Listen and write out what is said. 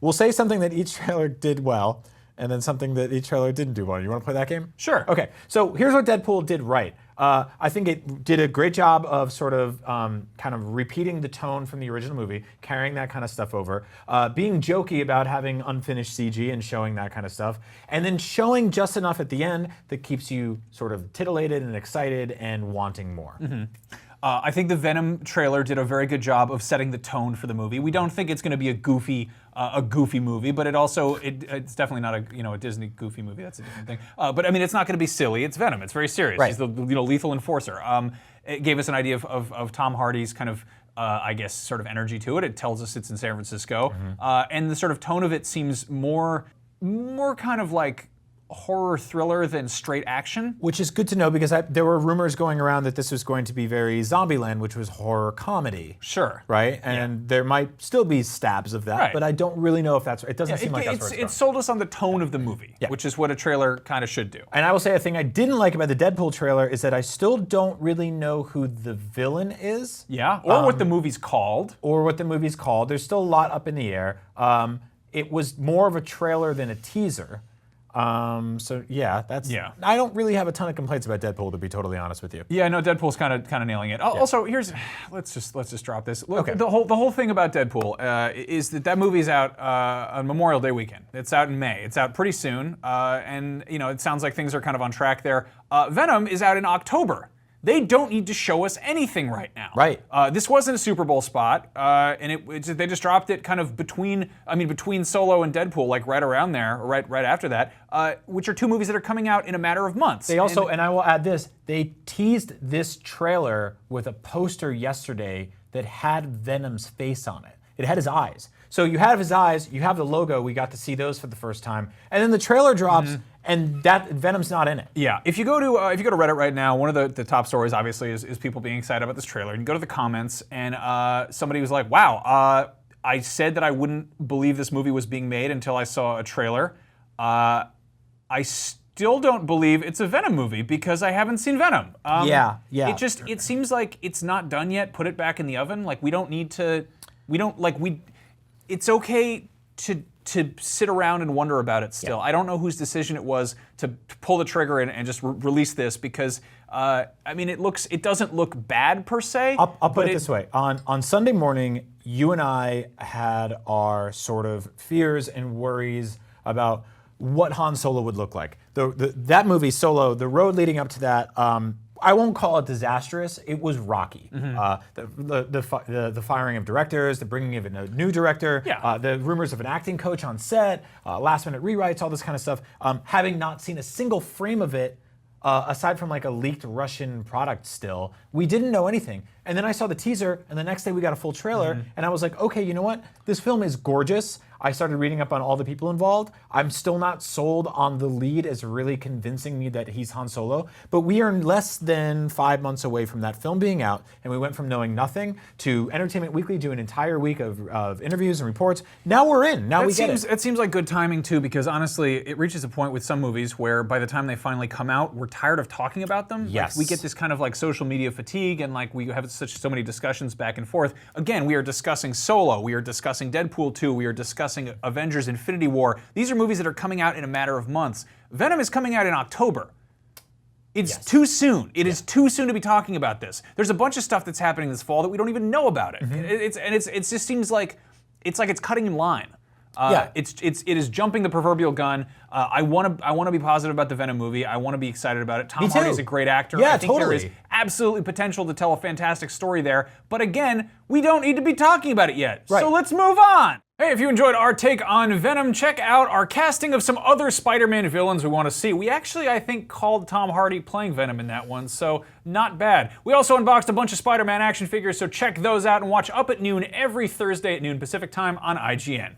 we'll say something that each trailer did well, and then something that each trailer didn't do well. You want to play that game? Sure. Okay, so here's what Deadpool did right. I think it did a great job of sort of kind of repeating the tone from the original movie, carrying that kind of stuff over, being jokey about having unfinished CG and showing that kind of stuff, and then showing just enough at the end that keeps you sort of titillated and excited and wanting more. I think the Venom trailer did a very good job of setting the tone for the movie. We don't think it's going to be a goofy movie, but it's definitely not a Disney goofy movie. That's a different thing. But I mean, it's not going to be silly. It's Venom. It's very serious. Right. He's the lethal enforcer. It gave us an idea of Tom Hardy's kind of I guess sort of energy to it. It tells us it's in San Francisco, and the sort of tone of it seems more kind of like horror thriller than straight action. Which is good to know because there were rumors going around that this was going to be very Zombieland, which was horror comedy. Sure. Right? And there might still be stabs of that, but I don't really know if that's right. It doesn't seem like that's where it's It sold us on the tone of the movie, which is what a trailer kind of should do. And I will say a thing I didn't like about the Deadpool trailer is that I still don't really know who the villain is. Yeah, or what the movie's called. There's still a lot up in the air. It was more of a trailer than a teaser. So yeah, I don't really have a ton of complaints about Deadpool, to be totally honest with you. Yeah, no, Deadpool's kind of nailing it. Also, let's just drop this. Look, the whole thing about Deadpool is that movie's out on Memorial Day weekend. It's out in May. It's out pretty soon, and it sounds like things are kind of on track there. Venom is out in October. They don't need to show us anything right now. Right. This wasn't a Super Bowl spot, and they just dropped it kind of between Solo and Deadpool, like right around there, or right after that, which are two movies that are coming out in a matter of months. They also, and I will add this, they teased this trailer with a poster yesterday that had Venom's face on it. It had his eyes. So you have his eyes, you have the logo, we got to see those for the first time, and then the trailer drops, and that Venom's not in it. Yeah, if you go to Reddit right now, one of the top stories obviously is people being excited about this trailer. And you go to the comments, and somebody was like, "Wow, I said that I wouldn't believe this movie was being made until I saw a trailer. I still don't believe it's a Venom movie because I haven't seen Venom." Yeah. It seems like it's not done yet. Put it back in the oven. Like we don't need to. It's okay to sit around and wonder about it still. I don't know whose decision it was to pull the trigger and just release this because it doesn't look bad per se. I'll put it this way: on Sunday morning, you and I had our sort of fears and worries about what Han Solo would look like. That movie Solo, the road leading up to that. I won't call it disastrous. It was rocky. The firing of directors, the bringing of a new director, the rumors of an acting coach on set, last-minute rewrites, all this kind of stuff. Having not seen a single frame of it, aside from like a leaked Russian product still, we didn't know anything. And then I saw the teaser, and the next day we got a full trailer, and I was like, okay, you know what? This film is gorgeous. I started reading up on all the people involved. I'm still not sold on the lead as really convincing me that he's Han Solo, but we are less than 5 months away from that film being out, and we went from knowing nothing to Entertainment Weekly do an entire week of interviews and reports. Now we're in. Now we get it. It seems like good timing too, because honestly, it reaches a point with some movies where by the time they finally come out, we're tired of talking about them. Yes. Like, we get this kind of like social media fatigue, and like we have so many discussions back and forth. Again, we are discussing Solo, we are discussing Deadpool 2, we are discussing Avengers Infinity War. These are movies that are coming out in a matter of months. Venom is coming out in October. It's too soon. It is too soon to be talking about this. There's a bunch of stuff that's happening this fall that we don't even know about it. It just seems like it's cutting in line. It is jumping the proverbial gun. I want to be positive about the Venom movie. I want to be excited about it. Tom Hardy's a great actor. Yeah, I think there is absolutely potential to tell a fantastic story there. But again, we don't need to be talking about it yet. Right. So let's move on. Hey, if you enjoyed our take on Venom, check out our casting of some other Spider-Man villains we want to see. We actually, I think, called Tom Hardy playing Venom in that one, so not bad. We also unboxed a bunch of Spider-Man action figures, so check those out and watch Up at Noon every Thursday at noon Pacific time on IGN.